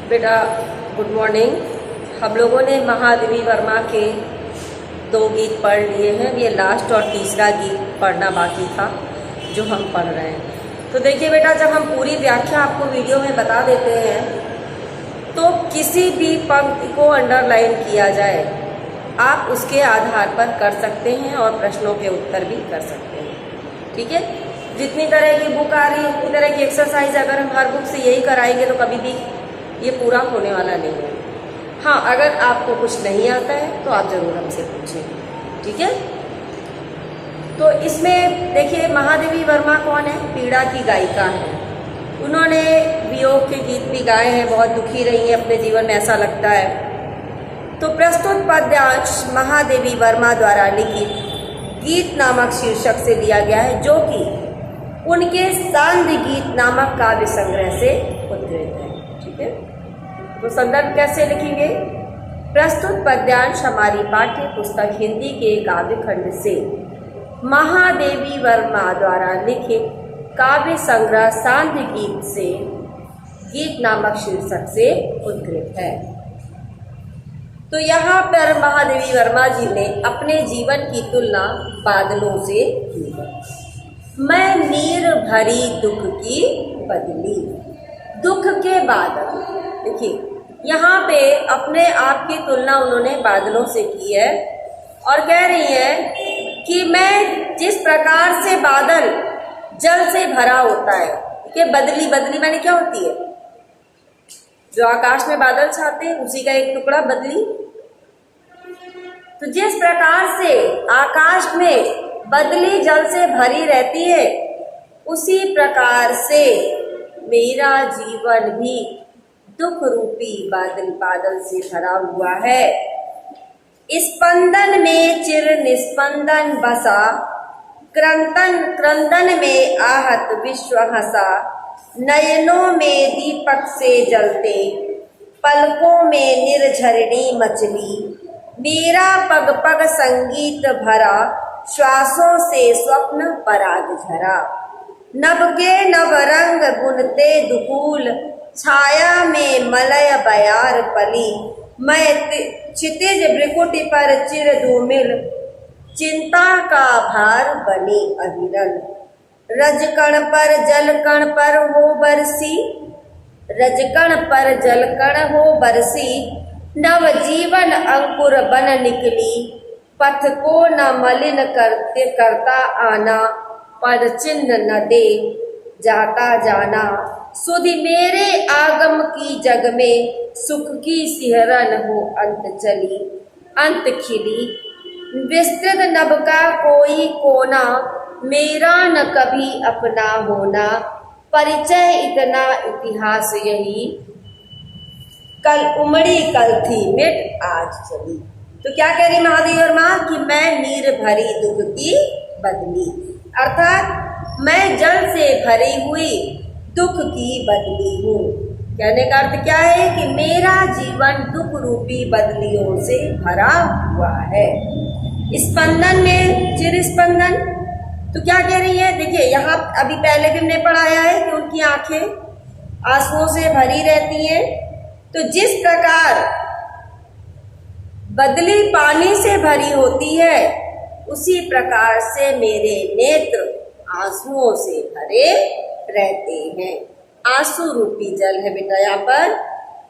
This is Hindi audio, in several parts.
बेटा गुड मॉर्निंग। हम लोगों ने महादेवी वर्मा के 2 गीत पढ़ लिए हैं। ये लास्ट और तीसरा गीत पढ़ना बाकी था जो हम पढ़ रहे हैं। तो देखिए बेटा, जब हम पूरी व्याख्या आपको वीडियो में बता देते हैं तो किसी भी पंक्ति को अंडरलाइन किया जाए आप उसके आधार पर कर सकते हैं और प्रश्नों के उत्तर भी कर सकते हैं। ठीक है, जितनी तरह की बुक आ रही है उतनी तरह की एक्सरसाइज अगर हम हर बुक से यही कराएंगे तो कभी भी ये पूरा होने वाला नहीं है। हाँ, अगर आपको कुछ नहीं आता है तो आप ज़रूर हमसे पूछें। ठीक है, तो इसमें देखिए महादेवी वर्मा कौन है? पीड़ा की गायिका है। उन्होंने वियोग के गीत भी गाए हैं, बहुत दुखी रही हैं अपने जीवन में, ऐसा लगता है। तो प्रस्तुत पद्यांश महादेवी वर्मा द्वारा लिखित गीत नामक शीर्षक से लिया गया है, जो कि उनके सांध्य गीत नामक काव्य संग्रह से उद्धृत है। ठीक है, तो संदर्भ कैसे लिखेंगे? प्रस्तुत पद्यांश हमारी पाठ्य पुस्तक हिंदी के काव्य खंड से महादेवी वर्मा द्वारा लिखित काव्य संग्रह सांध्य गीत से गीत नामक शीर्षक से उद्धृत है। तो यहाँ पर महादेवी वर्मा जी ने अपने जीवन की तुलना बादलों से की है। मैं नीर भरी दुख की बदली, दुख के बादल। देखिए यहाँ पे अपने आप की तुलना उन्होंने बादलों से की है और कह रही है कि मैं जिस प्रकार से बादल जल से भरा होता है, कि बदली, बदली माने क्या होती है? जो आकाश में बादल छाते हैं उसी का एक टुकड़ा बदली। तो जिस प्रकार से आकाश में बदली जल से भरी रहती है उसी प्रकार से मेरा जीवन भी दुख रूपी बादल से भरा हुआ है। स्पंदन में चिर निस्पंदन बसा, क्रंदन में आहत विश्व हंसा, नयनों में दीपक से जलते, पलकों में निर्झरणी मचली, मेरा पग पग संगीत भरा, श्वासों से स्वप्न पराग झरा। नभ के नव रंग बुनते दुकूल, छाया में मलय बयार पली, मैं क्षितिज भ्रिकुटि पर चिर धूमिल, चिंता का भार बनी अविरल। रजकण पर जलकण पर हो बरसी, रजकण पर जलकण हो बरसी, नव जीवन अंकुर बन निकली, पथ को न मलिन करता आना, पद चिन्ह न दे जाता जाना। सुधि मेरे आगम की जग में, सुख की सिहरन हो अंत चली, अंत खिली, विस्तृत नभ का कोई कोना, मेरा न कभी अपना होना, परिचय इतना इतिहास यही, कल उमड़ी कल थी मिट आज चली। तो क्या कह रही महादेवी वर्मा कि मैं नीर भरी दुख की बदली, अर्थात मैं जल से भरी हुई दुख की बदली हूँ। कहने का अर्थ क्या है कि मेरा जीवन दुख रूपी बदलियों से भरा हुआ है। स्पंदन में चिर स्पंदन, तो क्या कह रही है? देखिए यहाँ अभी पहले भी हमने पढ़ाया है कि उनकी आंखें आंसुओं से भरी रहती हैं। तो जिस प्रकार बदली पानी से भरी होती है उसी प्रकार से मेरे नेत्र आंसुओं से भरे रहते हैं। आंसू रूपी जल है बेटा यहाँ पर।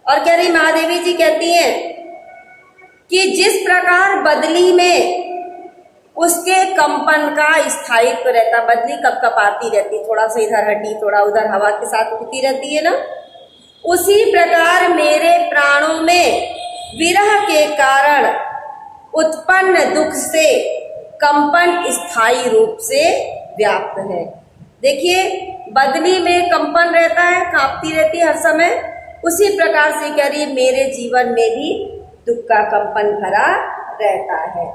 और कह रही महादेवी जी कहती हैं कि जिस प्रकार बदली में उसके कंपन का स्थायित्व रहता, बदली कप कपाती रहती, थोड़ा सा इधर हटी थोड़ा उधर हवा के साथ उड़ती रहती है ना, उसी प्रकार मेरे प्राणों में विरह के कारण उत्पन्न दुख से कंपन स्थायी रूप से व्याप्त है। देखिए बदली में कंपन रहता है, कांपती रहती है हर समय, उसी प्रकार से कह रही है मेरे जीवन में भी दुख का कंपन भरा रहता है।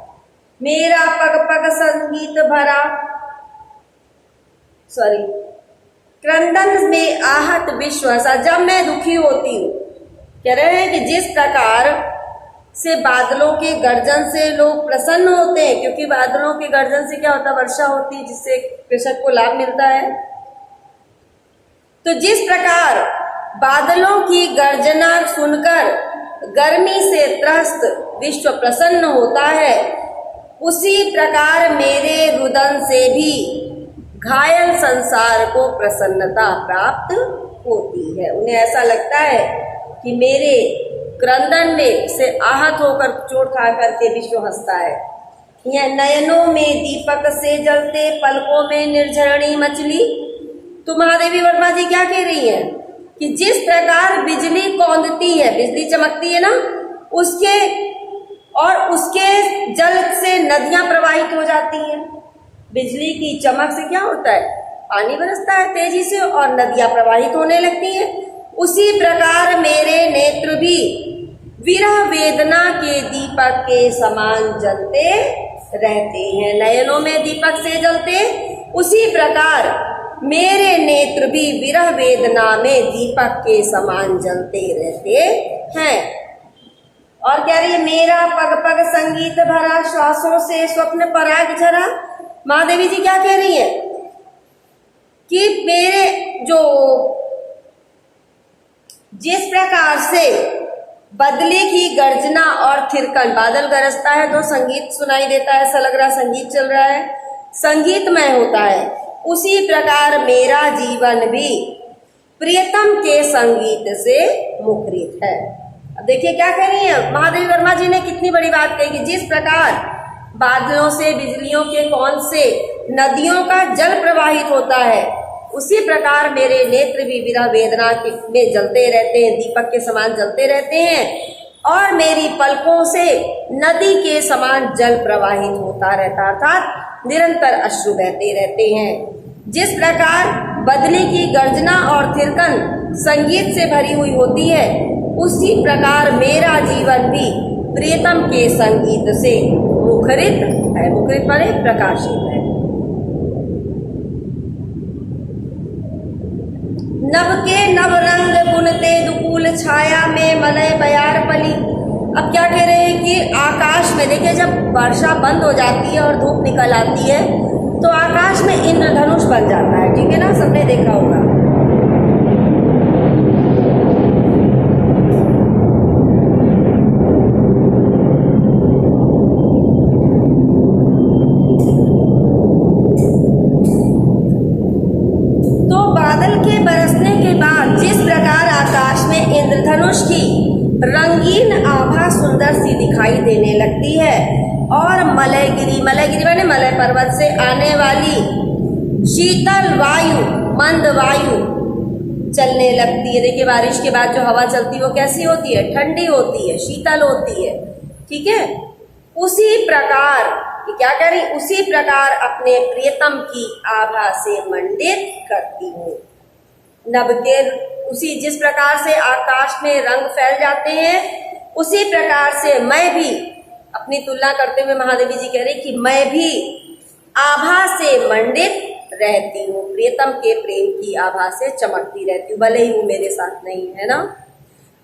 मेरा पग पग संगीत भरा, क्रंदन में आहत विश्व हंसा, जब मैं दुखी होती हूँ। कह रहे हैं कि जिस प्रकार से बादलों के गर्जन से लोग प्रसन्न होते हैं, क्योंकि बादलों के गर्जन से क्या होता है? वर्षा होती है जिससे कृषक को लाभ मिलता है। तो जिस प्रकार बादलों की गर्जना सुनकर गर्मी से त्रस्त विश्व प्रसन्न होता है, उसी प्रकार मेरे रुदन से भी घायल संसार को प्रसन्नता प्राप्त होती है। उन्हें ऐसा लगता है कि मेरे क्रंदन में से आहत होकर चोट खा करके विश्व हंसता है। यह नयनों में दीपक से जलते, पलकों में निर्झरणी मछली। तो महादेवी वर्मा जी क्या कह रही हैं कि जिस प्रकार बिजली कौंधती है, बिजली चमकती है ना, उसके जल से नदियां प्रवाहित हो जाती हैं। बिजली की चमक से क्या होता है, पानी बरसता है तेजी से और नदियां प्रवाहित होने लगती हैं। उसी प्रकार मेरे नेत्र भी विरह वेदना के दीपक के समान जलते रहते हैं। नयनों में दीपक से जलते, उसी प्रकार मेरे नेत्र भी विरह वेदना में दीपक के समान जलते रहते हैं। और कह रही है, मेरा पग पग संगीत भरा, श्वासों से स्वप्न पराग झरा। महादेवी जी क्या कह रही है कि मेरे जो जिस प्रकार से बदले की गर्जना और थिरकन, बादल गरजता है तो संगीत सुनाई देता है, ऐसा लग रहा है संगीत चल रहा है, संगीतमय होता है, उसी प्रकार मेरा जीवन भी प्रियतम के संगीत से मुखरित है। अब देखिए क्या कह रही है महादेवी वर्मा जी ने, कितनी बड़ी बात कही कि जिस प्रकार बादलों से, बिजलियों के कौन से नदियों का जल प्रवाहित होता है, उसी प्रकार मेरे नेत्र भी विरह वेदना में जलते रहते हैं, दीपक के समान जलते रहते हैं, और मेरी पलकों से नदी के समान जल प्रवाहित होता रहता, अर्थात निरंतर अश्रु बहते रहते हैं। जिस प्रकार बदले की गर्जना और थिरकन संगीत से भरी हुई होती है, उसी प्रकार मेरा जीवन भी प्रियतम के संगीत से मुखरित है। मुखरित माने प्रकाशित है। नभ के नव रंग बुनते दुकूल छाया में मलय बयार पली। अब क्या कह रहे हैं कि आकाश में देखिए, जब वर्षा बंद हो जाती है और धूप निकल आती है तो आकाश में इंद्रधनुष बन जाता है, ठीक है ना, सबने देखा होगा। तो बादल के बरसने के बाद जिस प्रकार आकाश में इंद्रधनुष की रंगीन आभा सुंदर सी दिखाई देने लगती है, और मलयगिरी, मलयगिरी माने मलय पर्वत से आने वाली शीतल वायु, मंद वायु चलने लगती है। देखिए बारिश के बाद जो हवा चलती है वो कैसी होती है, ठंडी होती है, शीतल होती है, ठीक है। उसी प्रकार क्या कह रही, उसी प्रकार अपने प्रियतम की आभा से मंडित करती हूँ। नभ के उसी जिस प्रकार से आकाश में रंग फैल जाते हैं, उसी प्रकार से मैं भी, अपनी तुलना करते हुए महादेवी जी कह रही कि मैं भी आभा से मंडित रहती हूँ, प्रियतम के प्रेम की आभा से चमकती रहती हूँ, भले ही वो मेरे साथ नहीं है ना।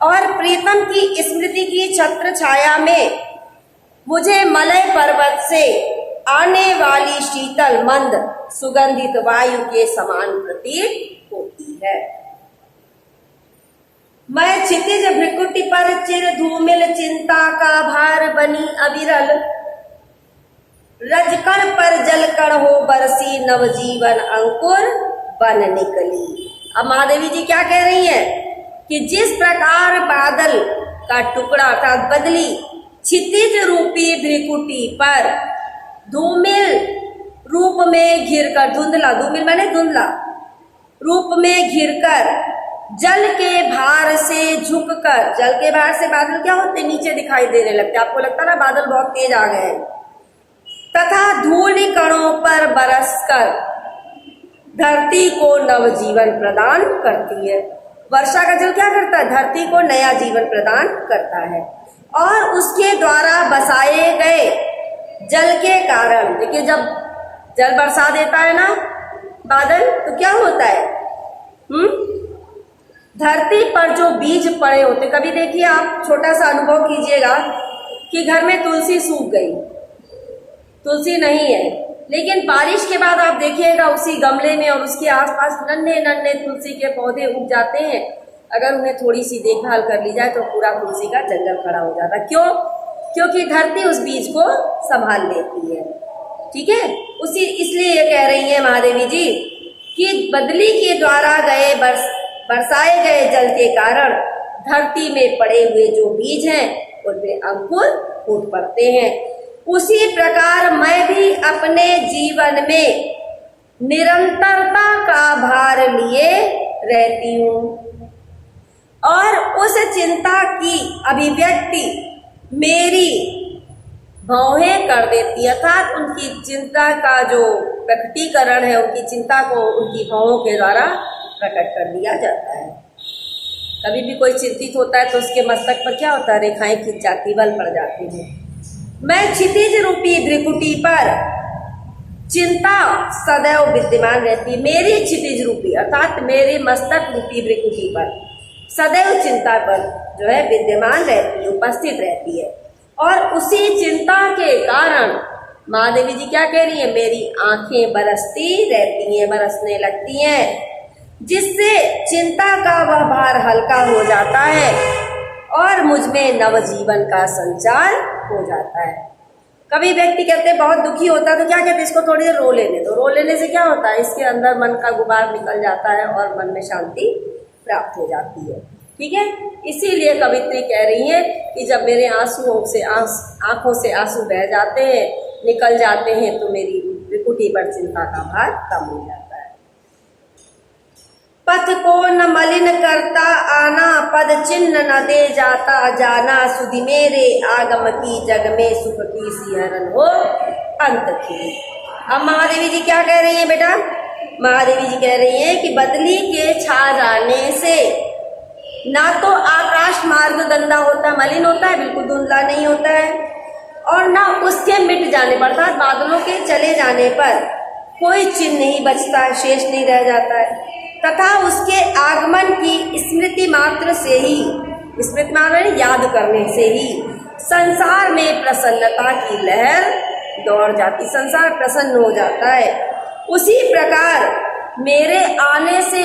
और प्रियतम की स्मृति की छत्र छाया में मुझे मलय पर्वत से आने वाली शीतल मंद सुगंधित वायु के समान प्रतीत होती है। मैं क्षितिज भ्रिकुटी पर चिर धूमिल चिंता का भार बनी अविरल, रजकण पर जलकण हो बरसी नवजीवन अंकुर बन निकली। अब महादेवी जी क्या कह रही है कि जिस प्रकार बादल का टुकड़ा अर्थात बदली क्षितिज रूपी भ्रिकुटी पर धूमिल रूप में घिरकर, धुंधला, धूमिल माने धुंधला रूप में घिरकर, जल के भार से झुककर, जल के भार से बादल क्या होते, नीचे दिखाई देने लगते, आपको लगता ना बादल बहुत तेज आ गए, तथा धूलि कणों पर बरसकर धरती को नवजीवन प्रदान करती है। वर्षा का जल क्या करता है, धरती को नया जीवन प्रदान करता है, और उसके द्वारा बसाए गए जल के कारण, देखिए जब जल बरसा देता है ना बादल तो क्या होता है, धरती पर जो बीज पड़े होते, कभी देखिए आप छोटा सा अनुभव कीजिएगा कि घर में तुलसी सूख गई, तुलसी नहीं है, लेकिन बारिश के बाद आप देखिएगा उसी गमले में और उसके आसपास नन्हे नन्हे तुलसी के पौधे उग जाते हैं। अगर उन्हें थोड़ी सी देखभाल कर ली जाए तो पूरा तुलसी का जंगल खड़ा हो जाता। क्यों? क्योंकि धरती उस बीज को संभाल लेती है। ठीक है, उसी इसलिए ये कह रही है महादेवी जी कि बदली के द्वारा बरसाए गए जल के कारण धरती में पड़े हुए जो बीज हैं उनमें अंकुर फूट पड़ते हैं। उसी प्रकार मैं भी अपने जीवन में निरंतरता का भार लिए रहती हूँ और उस चिंता की अभिव्यक्ति मेरी भौहें कर देती है, अर्थात उनकी चिंता का जो प्रकटीकरण है, उनकी चिंता को उनकी भौहों के द्वारा प्रकट कर दिया जाता है। कभी भी कोई चिंतित होता है तो उसके मस्तक पर क्या होता है? रेखाएं खिंच जाती, बल पड़ जाती है। मैं क्षितिज रूपी त्रिकुटी पर चिंता सदैव विद्यमान रहती, मेरी क्षितिज रूपी अर्थात मेरे मस्तक रूपी त्रिकुटी पर सदैव चिंता पर जो है विद्यमान रहती है, उपस्थित रहती है। और उसी चिंता के कारण महादेवी जी क्या कह रही है? मेरी आंखें बरसती रहती हैं, बरसने लगती हैं, जिससे चिंता का वह भार हल्का हो जाता है और मुझ में नवजीवन का संचार हो जाता है। कभी व्यक्ति कहते हैं बहुत दुखी होता है तो क्या कहते हैं? इसको थोड़ी देर रो लेने दो। रो लेने से क्या होता है? इसके अंदर मन का गुबार निकल जाता है और मन में शांति प्राप्त हो जाती है। ठीक है, इसीलिए कवित्री कह रही है कि जब मेरे आंखों से आंसू बह जाते हैं, निकल जाते हैं, तो मेरी त्रिकुटी पर चिंता का भार कम हो जाता है। पथ को न मलिन करता आना, पद चिन्ह न दे जाता जाना, सुधि मेरे आगम की जग में सुख की सिहरन हो अंत की। अब महादेवी जी क्या कह रही हैं बेटा? महादेवी जी कह रही हैं कि बदली के छा जाने से ना तो आकाश मार्ग गंदा होता, मलिन होता है, बिल्कुल धुंधला नहीं होता है, और ना उसके मिट जाने पर अर्थात बादलों के चले जाने पर कोई चिन्ह नहीं बचता है, शेष नहीं रह जाता है, तथा उसके आगमन की स्मृति मात्र से ही, स्मृति मात्र याद करने से ही संसार में प्रसन्नता की लहर दौड़ जाती, संसार प्रसन्न हो जाता है। उसी प्रकार मेरे आने से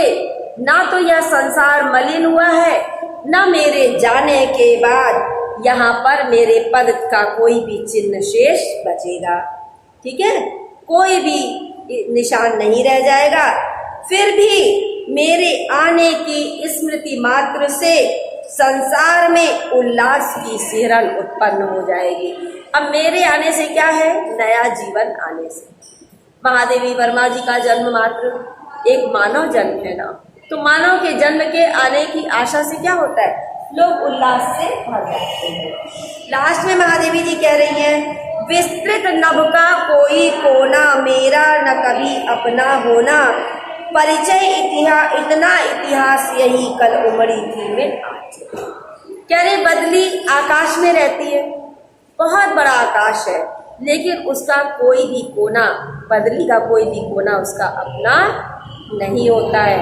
ना तो यह संसार मलिन हुआ है, न मेरे जाने के बाद यहाँ पर मेरे पद का कोई भी चिन्ह शेष बचेगा। ठीक है, कोई भी निशान नहीं रह जाएगा। फिर भी मेरे आने की स्मृति मात्र से संसार में उल्लास की सिहरन उत्पन्न हो जाएगी। अब मेरे आने से क्या है? नया जीवन आने से। महादेवी वर्मा जी का जन्म मात्र एक मानव जन्म है ना, तो मानव के जन्म के आने की आशा से क्या होता है? लोग उल्लास से भर जाते हैं। लास्ट में महादेवी जी कह रही हैं, विस्तृत नभ का कोई कोना, मेरा न कभी अपना होना, परिचय इतना इतिहास यही कल उमड़ी थी में आज। कह रहे बदली आकाश में रहती है, बहुत बड़ा आकाश है, लेकिन उसका कोई भी कोना, बदली का कोई भी कोना उसका अपना नहीं होता है,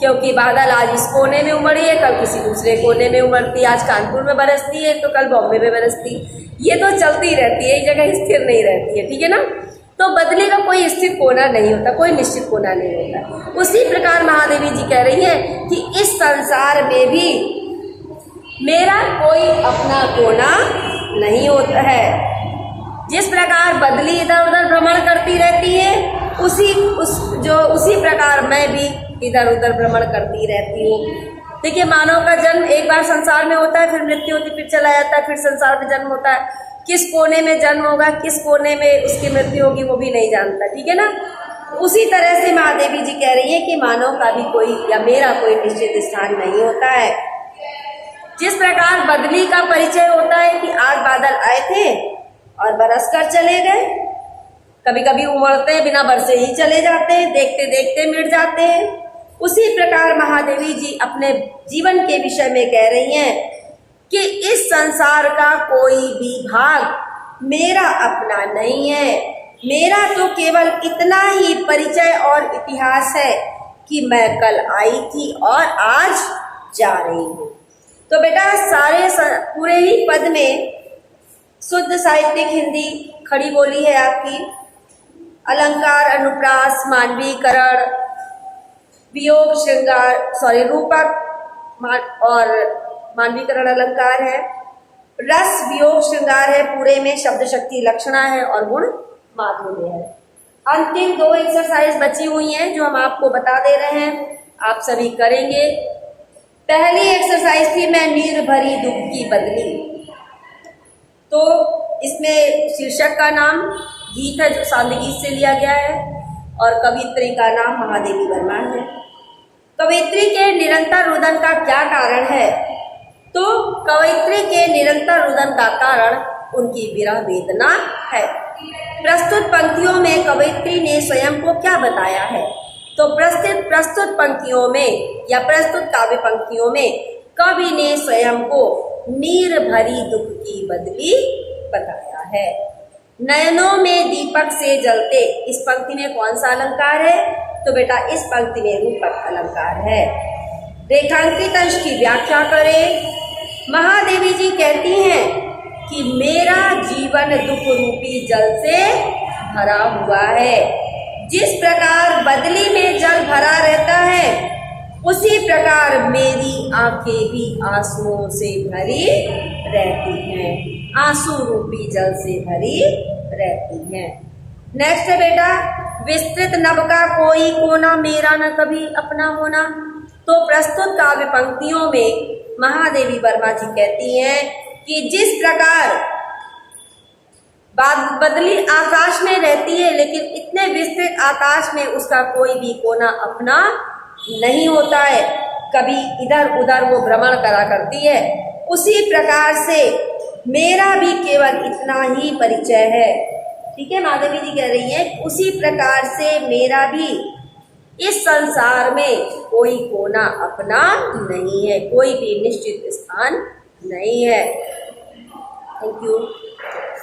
क्योंकि बादल आज इस कोने में उमड़ी है, कल किसी दूसरे कोने में उमड़ती, आज कानपुर में बरसती है तो कल बॉम्बे में बरसती, ये तो चलती रहती है, एक जगह स्थिर नहीं रहती है। ठीक है ना, तो बदली का कोई स्थिर कोना नहीं होता, कोई निश्चित कोना नहीं होता। उसी प्रकार महादेवी जी कह रही हैं कि इस संसार में भी मेरा कोई अपना कोना नहीं होता है। जिस प्रकार बदली इधर उधर भ्रमण करती रहती है, उसी प्रकार मैं भी इधर उधर भ्रमण करती रहती हूँ। देखिए, मानव का जन्म एक बार संसार में होता है, फिर मृत्यु होती, फिर चला जाता है, फिर संसार में जन्म होता है। किस कोने में जन्म होगा, किस कोने में उसकी मृत्यु होगी, वो भी नहीं जानता। ठीक है ना, उसी तरह से महादेवी जी कह रही है कि मानव का भी कोई या मेरा कोई निश्चित स्थान नहीं होता है। जिस प्रकार बदली का परिचय होता है कि आज बादल आए थे और बरस कर चले गए, कभी कभी उमड़ते हैं, बिना बरसे ही चले जाते हैं, देखते देखते मिट जाते हैं, उसी प्रकार महादेवी जी अपने जीवन के विषय में कह रही हैं कि इस संसार का कोई भी भाग मेरा अपना नहीं है। मेरा तो केवल इतना ही परिचय और इतिहास है कि मैं कल आई थी और आज जा रही हूँ। तो बेटा, पूरे ही पद में शुद्ध साहित्यिक हिंदी खड़ी बोली है आपकी। अलंकार, अनुप्रास, मानवीकरण, वियोग, श्रृंगार, रूपक, और मानवीकरण अलंकार है। रस वियोग श्रृंगार है, पूरे में शब्द शक्ति लक्षणा है और गुण माधुर्य है। अंतिम 2 एक्सरसाइज बची हुई हैं जो हम आपको बता दे रहे हैं, आप सभी करेंगे। पहली एक्सरसाइज थी मैं नीर भरी दुख की बदली, तो इसमें शीर्षक का नाम गीत है जो सांद गीत से लिया गया है और कवित्री का नाम महादेवी वर्मा है। कवित्री के निरंतर रुदन का क्या कारण है? तो कवित्री के निरंतर रुदन का कारण उनकी विरह वेदना है। प्रस्तुत पंक्तियों में कवित्री ने स्वयं को क्या बताया है? तो प्रस्तुत पंक्तियों में या प्रस्तुत काव्य पंक्तियों में कवि ने स्वयं को नीर भरी दुख की बदली बताया है। नयनों में दीपक से जलते, इस पंक्ति में कौन सा अलंकार है? तो बेटा इस पंक्ति में रूपक अलंकार है। रेखांकित अंश की व्याख्या करें। महादेवी जी कहती हैं कि मेरा जीवन दुख रूपी जल से भरा हुआ है। जिस प्रकार बदली में जल भरा रहता है उसी प्रकार मेरी आंखें भी आंसुओं से भरी रहती हैं, आंसू रूपी जल से भरी रहती हैं। नेक्स्ट है बेटा, विस्तृत नभ का कोई कोना मेरा न कभी अपना होना। तो प्रस्तुत काव्य पंक्तियों में महादेवी वर्मा जी कहती हैं कि जिस प्रकार बदली आकाश में रहती है लेकिन इतने विस्तृत आकाश में उसका कोई भी कोना अपना नहीं होता है, कभी इधर उधर वो भ्रमण करा करती है, उसी प्रकार से मेरा भी केवल इतना ही परिचय है। ठीक है, महादेवी जी कह रही हैं उसी प्रकार से मेरा भी इस संसार में कोई कोना अपना नहीं है, कोई भी निश्चित स्थान नहीं है। Thank you.